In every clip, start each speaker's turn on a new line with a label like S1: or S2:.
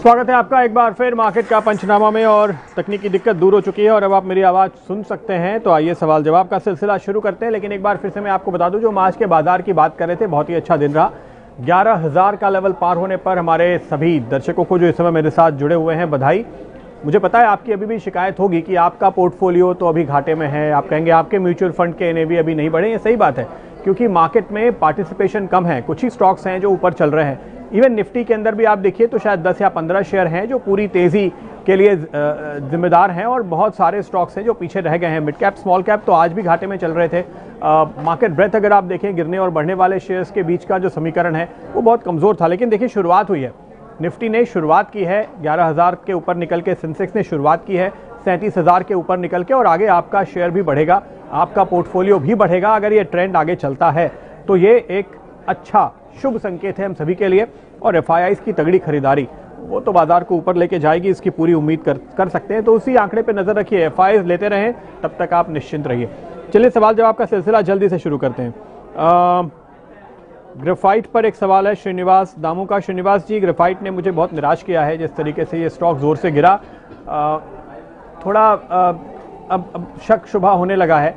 S1: स्वागत है आपका एक बार फिर मार्केट का पंचनामा में। और तकनीकी दिक्कत दूर हो चुकी है और अब आप मेरी आवाज़ सुन सकते हैं। तो आइए सवाल जवाब का सिलसिला शुरू करते हैं। लेकिन एक बार फिर से मैं आपको बता दूं, जो हम आज के बाजार की बात कर रहे थे, बहुत ही अच्छा दिन रहा। 11,000 का लेवल पार होने पर हमारे सभी दर्शकों को जो इस समय मेरे साथ जुड़े हुए हैं, बधाई। मुझे पता है आपकी अभी भी शिकायत होगी कि आपका पोर्टफोलियो तो अभी घाटे में है। आप कहेंगे आपके म्यूचुअल फंड के NAV अभी नहीं बढ़े। ये सही बात है, क्योंकि मार्केट में पार्टिसिपेशन कम है। कुछ ही स्टॉक्स हैं जो ऊपर चल रहे हैं। इवन निफ्टी के अंदर भी आप देखिए तो शायद 10 या 15 शेयर हैं जो पूरी तेजी के लिए जिम्मेदार हैं, और बहुत सारे स्टॉक्स हैं जो पीछे रह गए हैं। मिड कैप स्मॉल कैप तो आज भी घाटे में चल रहे थे। मार्केट ब्रेथ अगर आप देखें, गिरने और बढ़ने वाले शेयर्स के बीच का जो समीकरण है वो बहुत कमज़ोर था। लेकिन देखिए, शुरुआत हुई है। निफ्टी ने शुरुआत की है 11,000 के ऊपर निकल के, सेंसेक्स ने शुरुआत की है 37,000 के ऊपर निकल के, और आगे आपका शेयर भी बढ़ेगा, आपका पोर्टफोलियो भी बढ़ेगा। अगर ये ट्रेंड आगे चलता है तो ये एक अच्छा शुभ संकेत है हम सभी के लिए। और FIIs की तगड़ी खरीदारी वो तो बाजार को ऊपर लेके जाएगी, इसकी पूरी उम्मीद कर सकते हैं। तो उसी आंकड़े पे नजर रखिए, FIIs लेते रहें, तब तक आप निश्चिंत रहिए। चलिए सवाल जवाब का सिलसिला जल्दी से शुरू करते हैं। ग्रेफाइट पर एक सवाल है श्रीनिवास दामू का। श्रीनिवास जी, ग्रेफाइट ने मुझे बहुत निराश किया है, जिस तरीके से ये स्टॉक जोर से गिरा। थोड़ा अब शक शुबा होने लगा है।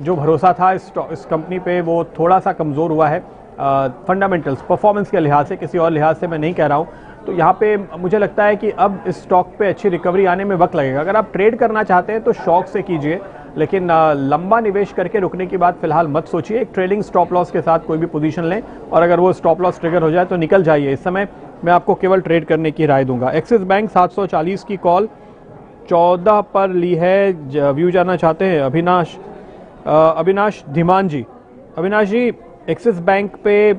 S1: जो भरोसा था इस कंपनी पे वो थोड़ा सा कमज़ोर हुआ है। फंडामेंटल्स परफॉर्मेंस के लिहाज से, किसी और लिहाज से मैं नहीं कह रहा हूँ। तो यहाँ पे मुझे लगता है कि अब इस स्टॉक पे अच्छी रिकवरी आने में वक्त लगेगा। अगर आप ट्रेड करना चाहते हैं तो शौक से कीजिए, लेकिन लंबा निवेश करके रुकने की बात फिलहाल मत सोचिए। एक ट्रेलिंग स्टॉप लॉस के साथ कोई भी पोजीशन लें, और अगर वो स्टॉप लॉस ट्रिगर हो जाए तो निकल जाइए। इस समय मैं आपको केवल ट्रेड करने की राय दूंगा। एक्सिस बैंक 740 की कॉल 14 पर ली है। व्यू जानना चाहते हैं अविनाश धीमान जी। अविनाश जी, एक्सिस बैंक पे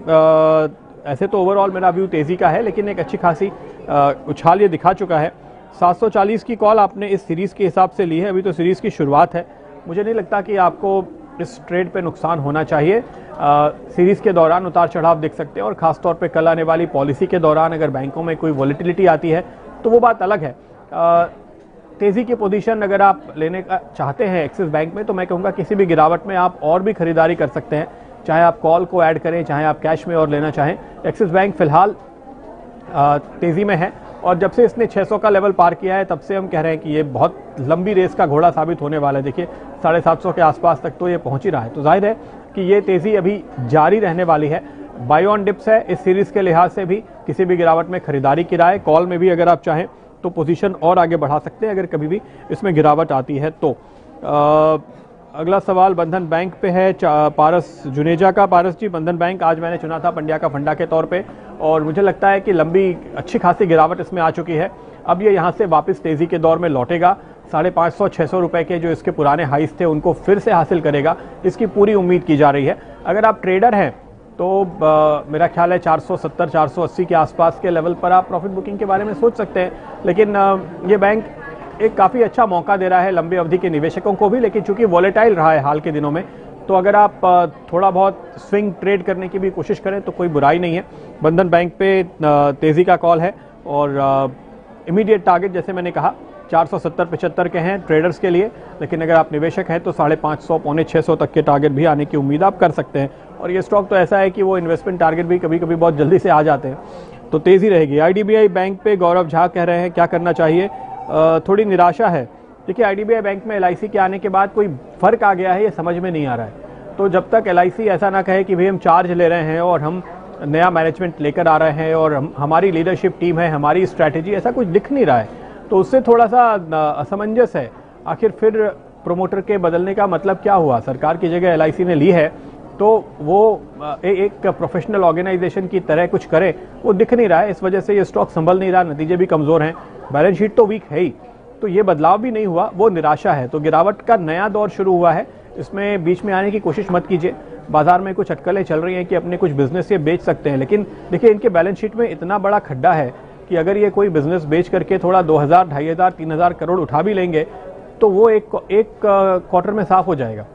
S1: ऐसे तो ओवरऑल मेरा व्यू तेजी का है, लेकिन एक अच्छी खासी उछाल ये दिखा चुका है। 740 की कॉल आपने इस सीरीज के हिसाब से ली है। अभी तो सीरीज की शुरुआत है। मुझे नहीं लगता कि आपको इस ट्रेड पे नुकसान होना चाहिए। सीरीज के दौरान उतार चढ़ाव देख सकते हैं, और खासतौर पे कल आने वाली पॉलिसी के दौरान अगर बैंकों में कोई वॉलेटिलिटी आती है तो वो बात अलग है। तेजी की पोजीशन अगर आप लेने का चाहते हैं एक्सिस बैंक में, तो मैं कहूँगा किसी भी गिरावट में आप और भी खरीदारी कर सकते हैं, चाहे आप कॉल को ऐड करें, चाहे आप कैश में और लेना चाहें। एक्सिस बैंक फिलहाल तेजी में है, और जब से इसने 600 का लेवल पार किया है तब से हम कह रहे हैं कि ये बहुत लंबी रेस का घोड़ा साबित होने वाला है। देखिए 750 के आसपास तक तो ये पहुंच ही रहा है, तो जाहिर है कि ये तेजी अभी जारी रहने वाली है। बाय ऑन डिप्स है इस सीरीज के लिहाज से भी। किसी भी गिरावट में खरीदारी की राय, कॉल में भी अगर आप चाहें तो पोजीशन और आगे बढ़ा सकते हैं अगर कभी भी इसमें गिरावट आती है तो। अगला सवाल बंधन बैंक पे है, पारस जुनेजा का। पारस जी, बंधन बैंक आज मैंने चुना था पंड्या का फंडा के तौर पे, और मुझे लगता है कि लंबी अच्छी खासी गिरावट इसमें आ चुकी है। अब ये यहाँ से वापस तेजी के दौर में लौटेगा। 550-600 रुपए के जो इसके पुराने हाइस थे उनको फिर से हासिल करेगा, इसकी पूरी उम्मीद की जा रही है। अगर आप ट्रेडर हैं तो मेरा ख्याल है 470-480 के आसपास के लेवल पर आप प्रॉफिट बुकिंग के बारे में सोच सकते हैं। लेकिन ये बैंक एक काफ़ी अच्छा मौका दे रहा है लंबे अवधि के निवेशकों को भी, लेकिन चूंकि वॉलेटाइल रहा है हाल के दिनों में, तो अगर आप थोड़ा बहुत स्विंग ट्रेड करने की भी कोशिश करें तो कोई बुराई नहीं है। बंधन बैंक पे तेजी का कॉल है, और इमीडिएट टारगेट जैसे मैंने कहा 470-75 के हैं ट्रेडर्स के लिए। लेकिन अगर आप निवेशक हैं तो 550-600 तक के टारगेट भी आने की उम्मीद आप कर सकते हैं। और ये स्टॉक तो ऐसा है कि वो इन्वेस्टमेंट टारगेट भी कभी कभी बहुत जल्दी से आ जाते हैं, तो तेजी रहेगी। IDBI बैंक पे गौरव झा कह रहे हैं क्या करना चाहिए। थोड़ी निराशा है। देखिए, IDBI बैंक में LIC के आने के बाद कोई फर्क आ गया है, ये समझ में नहीं आ रहा है। तो जब तक LIC ऐसा ना कहे कि भाई हम चार्ज ले रहे हैं और हम नया मैनेजमेंट लेकर आ रहे हैं और हमारी लीडरशिप टीम है, हमारी स्ट्रैटेजी, ऐसा कुछ दिख नहीं रहा है, तो उससे थोड़ा सा असमंजस है। आखिर फिर प्रोमोटर के बदलने का मतलब क्या हुआ? सरकार की जगह LIC ने ली है, तो वो एक प्रोफेशनल ऑर्गेनाइजेशन की तरह कुछ करे, वो दिख नहीं रहा है। इस वजह से ये स्टॉक संभल नहीं रहा, नतीजे भी कमज़ोर हैं, बैलेंस शीट तो वीक है ही, तो ये बदलाव भी नहीं हुआ, वो निराशा है। तो गिरावट का नया दौर शुरू हुआ है, इसमें बीच में आने की कोशिश मत कीजिए। बाजार में कुछ अटकलें चल रही हैं कि अपने कुछ बिजनेस ये बेच सकते हैं, लेकिन देखिए इनके बैलेंस शीट में इतना बड़ा खड्डा है कि अगर ये कोई बिजनेस बेच करके थोड़ा 2,000, 2,500, 3,000 करोड़ उठा भी लेंगे तो वो एक क्वार्टर में साफ हो जाएगा।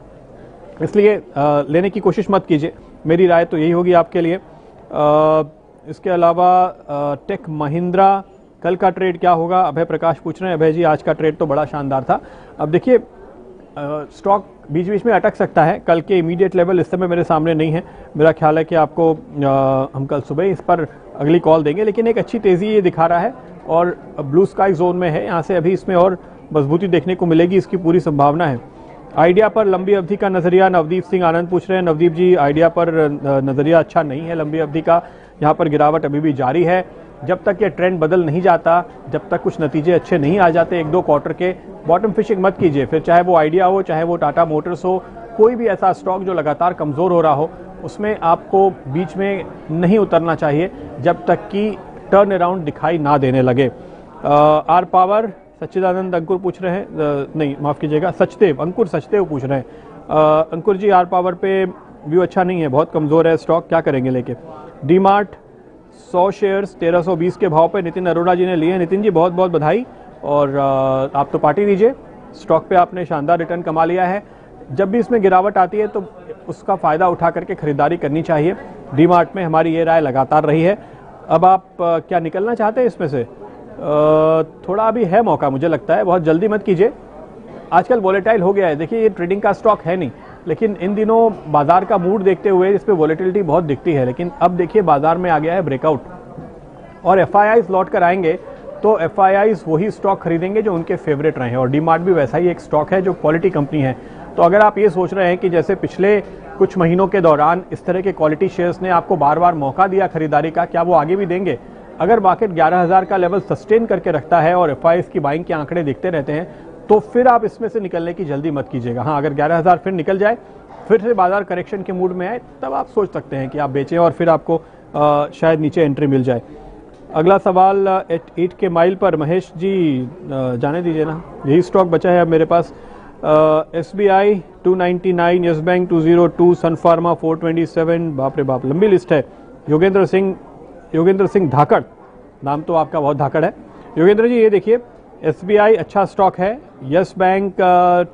S1: इसलिए लेने की कोशिश मत कीजिए, मेरी राय तो यही होगी आपके लिए। इसके अलावा टेक महिंद्रा, कल का ट्रेड क्या होगा? अभय प्रकाश पूछ रहे हैं। अभय जी, आज का ट्रेड तो बड़ा शानदार था। अब देखिए, स्टॉक बीच बीच में अटक सकता है। कल के इमीडिएट लेवल इस समय मेरे सामने नहीं है। मेरा ख्याल है कि आपको हम कल सुबह इस पर अगली कॉल देंगे, लेकिन एक अच्छी तेज़ी ये दिखा रहा है और ब्लू स्काई जोन में है, यहाँ से अभी इसमें और मजबूती देखने को मिलेगी, इसकी पूरी संभावना है। आइडिया पर लंबी अवधि का नजरिया नवदीप सिंह आनंद पूछ रहे हैं। नवदीप जी, आइडिया पर नजरिया अच्छा नहीं है लंबी अवधि का, यहाँ पर गिरावट अभी भी जारी है। जब तक ये ट्रेंड बदल नहीं जाता, जब तक कुछ नतीजे अच्छे नहीं आ जाते 1-2 क्वार्टर के, बॉटम फिशिंग मत कीजिए। फिर चाहे वो आइडिया हो, चाहे वो टाटा मोटर्स हो, कोई भी ऐसा स्टॉक जो लगातार कमजोर हो रहा हो, उसमें आपको बीच में नहीं उतरना चाहिए जब तक कि टर्न अराउंड दिखाई ना देने लगे। आर पावर सच्चिदानंद अंकुर पूछ रहे हैं, नहीं माफ कीजिएगा, सचदेव अंकुर सचदेव पूछ रहे हैं। अंकुर जी, आर पावर पे व्यू अच्छा नहीं है, बहुत कमजोर है स्टॉक, क्या करेंगे लेके। डी मार्ट 100 शेयर्स 1320 के भाव पे नितिन अरोड़ा जी ने लिए। नितिन जी, बहुत बहुत बधाई, और आप तो पार्टी दीजिए, स्टॉक पे आपने शानदार रिटर्न कमा लिया है। जब भी इसमें गिरावट आती है तो उसका फायदा उठा करके खरीदारी करनी चाहिए। डी मार्ट में हमारी ये राय लगातार रही है। अब आप क्या निकलना चाहते हैं इसमें से? थोड़ा अभी है मौका, मुझे लगता है, बहुत जल्दी मत कीजिए। आजकल वॉलेटाइल हो गया है, देखिए ये ट्रेडिंग का स्टॉक है नहीं, लेकिन इन दिनों बाजार का मूड देखते हुए इस पे वॉलेटिलिटी बहुत दिखती है। लेकिन अब देखिए बाजार में आ गया है ब्रेकआउट, और एफआईआईज लौट कर आएंगे तो एफआईआईज वही स्टॉक खरीदेंगे जो उनके फेवरेट रहे हैं, और डीमार्ट भी वैसा ही एक स्टॉक है जो क्वालिटी कंपनी है। तो अगर आप ये सोच रहे हैं कि जैसे पिछले कुछ महीनों के दौरान इस तरह के क्वालिटी शेयर्स ने आपको बार बार मौका दिया खरीदारी का, क्या वो आगे भी देंगे? अगर मार्केट 11,000 का लेवल सस्टेन करके रखता है और एफआईआईज की बाइंग के आंकड़े दिखते रहते हैं, तो फिर आप इसमें से निकलने की जल्दी मत कीजिएगा। हाँ, अगर 11,000 फिर निकल जाए, फिर से बाजार करेक्शन के मूड में आए, तब आप सोच सकते हैं कि आप बेचें और फिर आपको शायद नीचे एंट्री मिल जाए। अगला सवाल 8 के माइल पर महेश जी, जाने दीजिए ना, यही स्टॉक बचा है अब मेरे पास। SBI 299, यस बैंक 202, सन फार्मा 427, बाप रे बाप लंबी लिस्ट है। योगेंद्र सिंह धाकड़, नाम तो आपका बहुत धाकड़ है। योगेंद्र जी, ये देखिए SBI अच्छा स्टॉक है, यस बैंक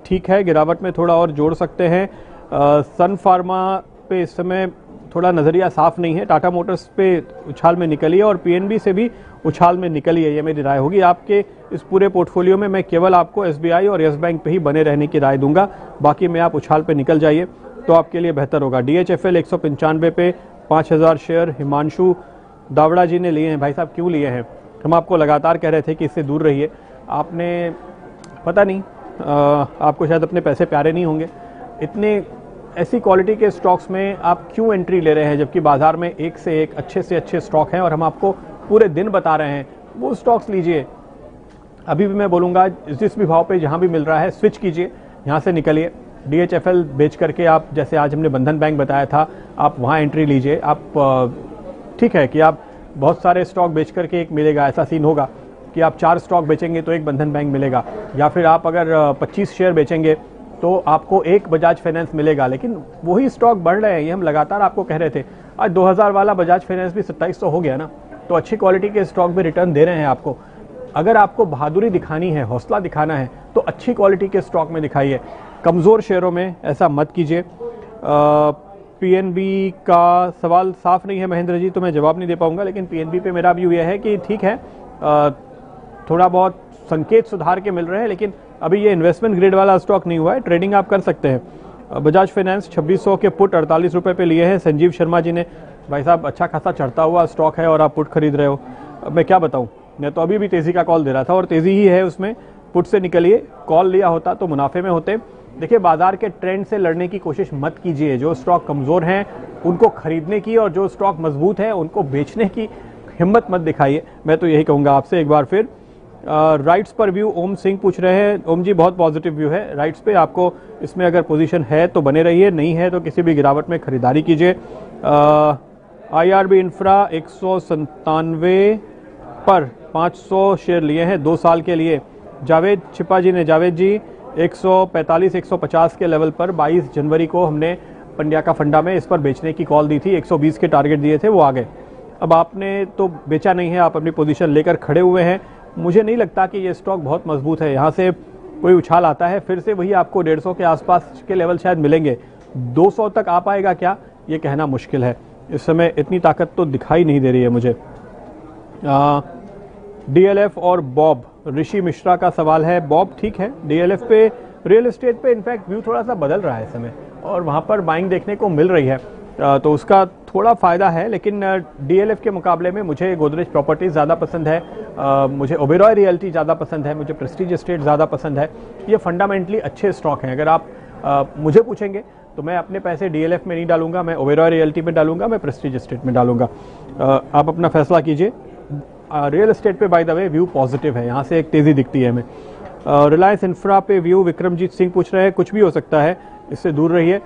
S1: ठीक है, गिरावट में थोड़ा और जोड़ सकते हैं। सन फार्मा पे इस समय थोड़ा नज़रिया साफ नहीं है। टाटा मोटर्स पे उछाल में निकली है और PNB से भी उछाल में निकली है, ये मेरी राय होगी। आपके इस पूरे पोर्टफोलियो में मैं केवल आपको SBI और यस बैंक पे ही बने रहने की राय दूंगा, बाकी में आप उछाल पे निकल जाइए तो आपके लिए बेहतर होगा। DHFL 195 पे 5,000 शेयर हिमांशु दावड़ा जी ने लिए हैं। भाई साहब, क्यों लिए हैं? हम आपको लगातार कह रहे थे कि इससे दूर रहिए, आपने पता नहीं, आपको शायद अपने पैसे प्यारे नहीं होंगे। इतने ऐसी क्वालिटी के स्टॉक्स में आप क्यों एंट्री ले रहे हैं, जबकि बाजार में एक से एक अच्छे से अच्छे स्टॉक हैं और हम आपको पूरे दिन बता रहे हैं वो स्टॉक्स लीजिए। अभी भी मैं बोलूँगा, जिस भी भाव पे जहाँ भी मिल रहा है स्विच कीजिए, यहाँ से निकलिए। DHFL बेच करके आप, जैसे आज हमने बंधन बैंक बताया था, आप वहाँ एंट्री लीजिए। आप ठीक है कि आप बहुत सारे स्टॉक बेच करके एक मिलेगा, ऐसा सीन होगा कि आप 4 स्टॉक बेचेंगे तो एक बंधन बैंक मिलेगा, या फिर आप अगर 25 शेयर बेचेंगे तो आपको एक बजाज फाइनेंस मिलेगा। लेकिन वही स्टॉक बढ़ रहे हैं, ये हम लगातार आपको कह रहे थे। आज 2,000 वाला बजाज फाइनेंस भी 2700 हो गया ना, तो अच्छी क्वालिटी के स्टॉक भी रिटर्न दे रहे हैं आपको। अगर आपको बहादुरी दिखानी है, हौसला दिखाना है, तो अच्छी क्वालिटी के स्टॉक में दिखाइए, कमज़ोर शेयरों में ऐसा मत कीजिए। PNB का सवाल साफ नहीं है महेंद्र जी, तो मैं जवाब नहीं दे पाऊंगा, लेकिन PNB पे मेरा व्यू यह है कि ठीक है, थोड़ा बहुत संकेत सुधार के मिल रहे हैं, लेकिन अभी ये इन्वेस्टमेंट ग्रेड वाला स्टॉक नहीं हुआ है, ट्रेडिंग आप कर सकते हैं। बजाज फाइनेंस 2600 के पुट 48 रुपये पे लिए हैं संजीव शर्मा जी ने। भाई साहब, अच्छा खासा चढ़ता हुआ स्टॉक है और आप पुट खरीद रहे हो, अब मैं क्या बताऊं। मैं तो अभी भी तेज़ी का कॉल दे रहा था और तेज़ी ही है उसमें, पुट से निकलिए। कॉल लिया होता तो मुनाफे में होते। देखिए, बाजार के ट्रेंड से लड़ने की कोशिश मत कीजिए। जो स्टॉक कमज़ोर हैं उनको खरीदने की, और जो स्टॉक मजबूत है उनको बेचने की हिम्मत मत दिखाइए। मैं तो यही कहूँगा आपसे एक बार फिर। राइट्स पर व्यू ओम सिंह पूछ रहे हैं। ओम जी, बहुत पॉजिटिव व्यू है राइट्स पे, आपको इसमें अगर पोजीशन है तो बने रहिए, नहीं है तो किसी भी गिरावट में खरीदारी कीजिए। IRB इंफ्रा 197 पर 500 शेयर लिए हैं 2 साल के लिए। जावेद छिपा जी ने, जावेद जी 145-150 के लेवल पर 22 जनवरी को हमने पंड्या का फंडा में इस पर बेचने की कॉल दी थी, 120 के टारगेट दिए थे, वो आ गए। अब आपने तो बेचा नहीं है, आप अपनी पोजीशन लेकर खड़े हुए हैं। मुझे नहीं लगता कि ये स्टॉक बहुत मजबूत है, यहाँ से कोई उछाल आता है फिर से वही आपको 150 के आसपास के लेवल शायद मिलेंगे। 200 तक आ पाएगा क्या, ये कहना मुश्किल है। इस समय इतनी ताकत तो दिखाई नहीं दे रही है मुझे। DLF और बॉब, ऋषि मिश्रा का सवाल है। बॉब ठीक है, DLF पे, रियल एस्टेट पे इनफैक्ट व्यू थोड़ा सा बदल रहा है इस समय, और वहाँ पर बाइंग देखने को मिल रही है। तो उसका थोड़ा फ़ायदा है, लेकिन डीएलएफ के मुकाबले में मुझे गोदरेज प्रॉपर्टीज़ ज़्यादा पसंद है, मुझे ओबेरॉय रियल्टी ज़्यादा पसंद है, मुझे प्रेस्टीज एस्टेट ज़्यादा पसंद है। ये फंडामेंटली अच्छे स्टॉक हैं। अगर आप मुझे पूछेंगे तो मैं अपने पैसे डीएलएफ में नहीं डालूंगा, मैं ओबेरॉय रियल्टी में डालूंगा, मैं प्रेस्टीज एस्टेट में डालूंगा। आप अपना फैसला कीजिए। रियल एस्टेट पे by the way view positive है, यहाँ से एक तेज़ी दिखती है हमें। रिलायंस इंफ्रा पे व्यू विक्रमजीत सिंह पूछ रहे हैं, कुछ भी हो सकता है, इससे दूर रहिए।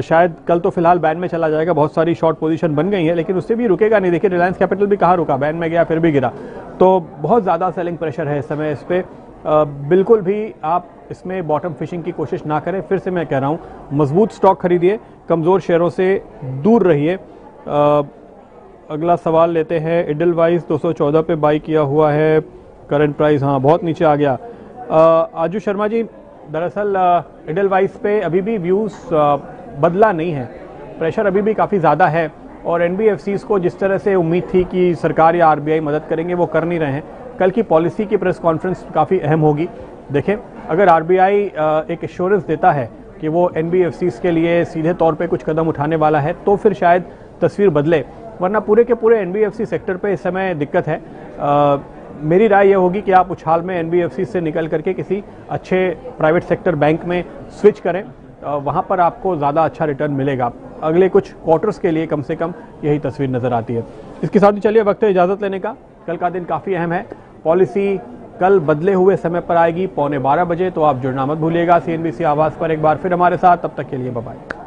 S1: शायद कल तो फिलहाल बैन में चला जाएगा, बहुत सारी शॉर्ट पोजीशन बन गई है, लेकिन उससे भी रुकेगा नहीं। देखिए रिलायंस कैपिटल भी कहाँ रुका, बैन में गया फिर भी गिरा, तो बहुत ज़्यादा सेलिंग प्रेशर है इस समय इस पर। बिल्कुल भी आप इसमें बॉटम फिशिंग की कोशिश ना करें। फिर से मैं कह रहा हूँ, मजबूत स्टॉक खरीदिए, कमज़ोर शेयरों से दूर रहिए। अगला सवाल लेते हैं। इडलवाइज 214 पे बाई किया हुआ है, करंट प्राइस हाँ बहुत नीचे आ गया। आजू शर्मा जी, दरअसल इडलवाइज पे अभी भी व्यूज़ बदला नहीं है, प्रेशर अभी भी काफ़ी ज़्यादा है, और एनबीएफसीज़ को जिस तरह से उम्मीद थी कि सरकार या आरबीआई मदद करेंगे वो कर नहीं रहे हैं। कल की पॉलिसी की प्रेस कॉन्फ्रेंस काफ़ी अहम होगी। देखें, अगर आरबीआई एक एश्योरेंस देता है कि वो एनबीएफसीज़ के लिए सीधे तौर पे कुछ कदम उठाने वाला है, तो फिर शायद तस्वीर बदले, वरना पूरे के पूरे एनबीएफसी सेक्टर पे इस समय दिक्कत है। मेरी राय यह होगी कि आप उछाल में एनबीएफसी से निकल करके किसी अच्छे प्राइवेट सेक्टर बैंक में स्विच करें, वहाँ पर आपको ज़्यादा अच्छा रिटर्न मिलेगा। अगले कुछ क्वार्टर्स के लिए कम से कम यही तस्वीर नज़र आती है। इसके साथ ही चलिए वक्त है इजाज़त लेने का। कल का दिन काफ़ी अहम है, पॉलिसी कल बदले हुए समय पर आएगी 11:15 बजे, तो आप जुड़ना मत भूलिएगा CNBC आवाज़ पर एक बार फिर हमारे साथ। तब तक के लिए बाय बाय।